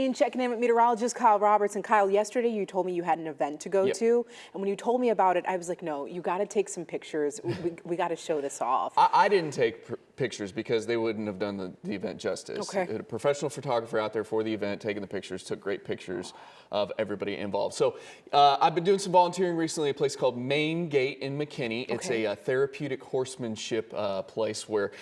Checking in with meteorologist Kyle Roberts. And Kyle, yesterday you told me you had an event to go to. And when you told me about it, I was like, no, you got to take some pictures. We got to show this off. I didn't take pictures because they wouldn't have done the event justice. Okay. A professional photographer out there for the event, taking the pictures, took great pictures of everybody involved. So I've been doing some volunteering recently at a place called Main Gate in McKinney. It's a therapeutic horsemanship place where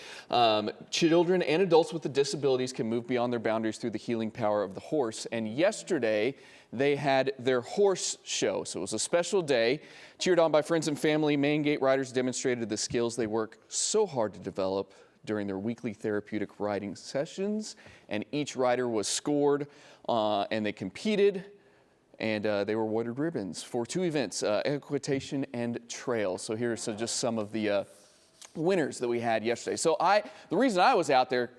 children and adults with disabilities can move beyond their boundaries through the healing power of the horse. And yesterday they had their horse show. So it was a special day. Cheered on by friends and family, Main Gate riders demonstrated the skills they work so hard to develop during their weekly therapeutic riding sessions. And each rider was scored and they competed. And they were awarded ribbons for two events, equitation and trail. So here's just some of the winners that we had yesterday. So the reason I was out there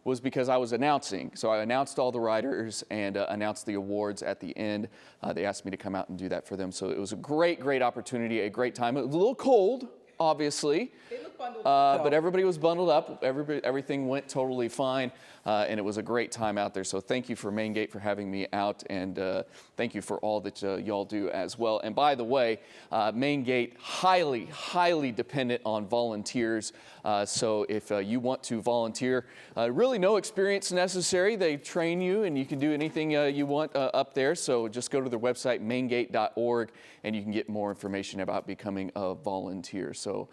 was because I was announcing. So I announced all the riders and announced the awards at the end. They asked me to come out and do that for them. So it was a great opportunity, a great time. It was a little cold, obviously. They look bundled up, but everybody was bundled up. Everything went totally fine, and it was a great time out there. So thank you for Main Gate for having me out, and thank you for all that y'all do as well. And by the way, Main Gate highly dependent on volunteers. So if you want to volunteer, really no experience necessary. They train you, and you can do anything you want up there. So just go to their website, maingate.org, and you can get more information about becoming a volunteer. So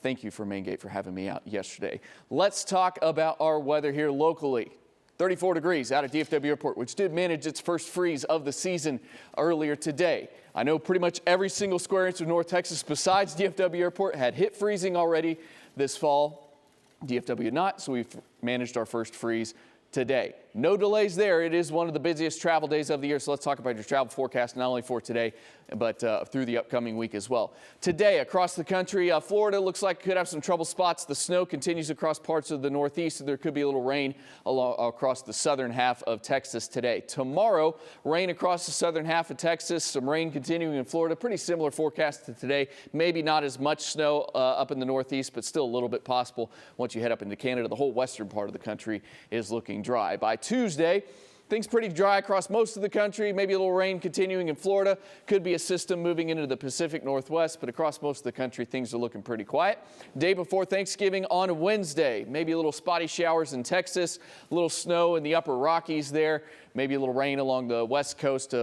thank you for Main Gate for having me out yesterday. Let's talk about our weather here locally. 34 degrees out at DFW Airport, which did manage its first freeze of the season earlier today. I know pretty much every single square inch of North Texas besides DFW Airport had hit freezing already this fall. DFW not, so we've managed our first freeze today. No delays there. It is one of the busiest travel days of the year, so let's talk about your travel forecast, not only for today, but through the upcoming week as well. Today, across the country, Florida looks like could have some trouble spots. The snow continues across parts of the Northeast, so there could be a little rain across the southern half of Texas today. Tomorrow, rain across the southern half of Texas, some rain continuing in Florida. Pretty similar forecast to today. Maybe not as much snow up in the Northeast, but still a little bit possible once you head up into Canada. The whole western part of the country is looking dry. By Tuesday, things pretty dry across most of the country. Maybe a little rain continuing in Florida. Could be a system moving into the Pacific Northwest, but across most of the country, things are looking pretty quiet. Day before Thanksgiving on Wednesday, maybe a little spotty showers in Texas, a little snow in the upper Rockies there, maybe a little rain along the west coast,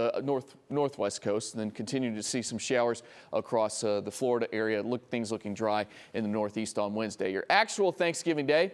northwest coast, and then continuing to see some showers across the Florida area. Things looking dry in the Northeast on Wednesday. Your actual Thanksgiving Day,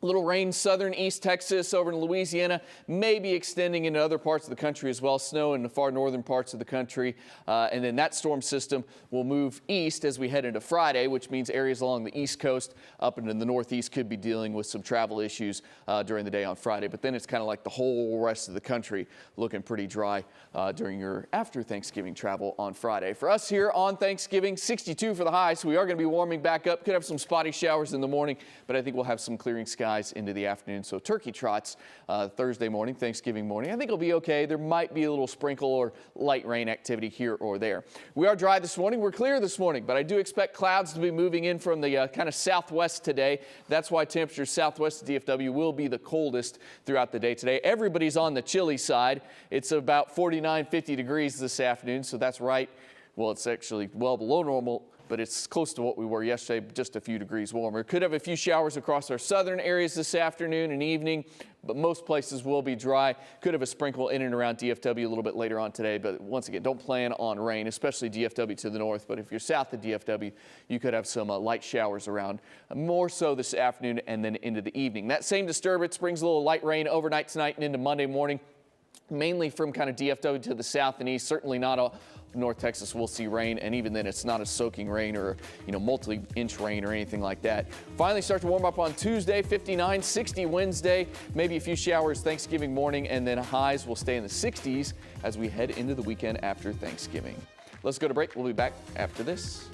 little rain southern East Texas over in Louisiana, maybe extending into other parts of the country as well. Snow in the far northern parts of the country. And then that storm system will move east as we head into Friday, which means areas along the East Coast up into the Northeast could be dealing with some travel issues during the day on Friday. But then it's kind of like the whole rest of the country looking pretty dry during your after Thanksgiving travel on Friday. For us here on Thanksgiving, 62 for the high, so we are going to be warming back up. Could have some spotty showers in the morning, but I think we'll have some clearing skies into the afternoon. So turkey trots Thursday morning, Thanksgiving morning, I think it'll be okay. There might be a little sprinkle or light rain activity here or there. We are dry this morning. We're clear this morning, but I do expect clouds to be moving in from the kind of southwest today. That's why temperatures southwest of DFW will be the coldest throughout the day today. Everybody's on the chilly side. It's about 49, 50 degrees this afternoon, so that's right. Well, it's actually well below normal, but it's close to what we were yesterday, just a few degrees warmer. Could have a few showers across our southern areas this afternoon and evening, but most places will be dry. Could have a sprinkle in and around DFW a little bit later on today, but once again, don't plan on rain, especially DFW to the north. But if you're south of DFW, you could have some light showers around, more so this afternoon and then into the evening. That same disturbance brings a little light rain overnight tonight and into Monday morning, mainly from kind of DFW to the south and east. Certainly not all North Texas will see rain, and even then it's not a soaking rain or multi-inch rain or anything like that. Finally start to warm up on Tuesday, 59, 60 Wednesday, maybe a few showers Thanksgiving morning, and then highs will stay in the 60s as we head into the weekend after Thanksgiving. Let's go to break. We'll be back after this.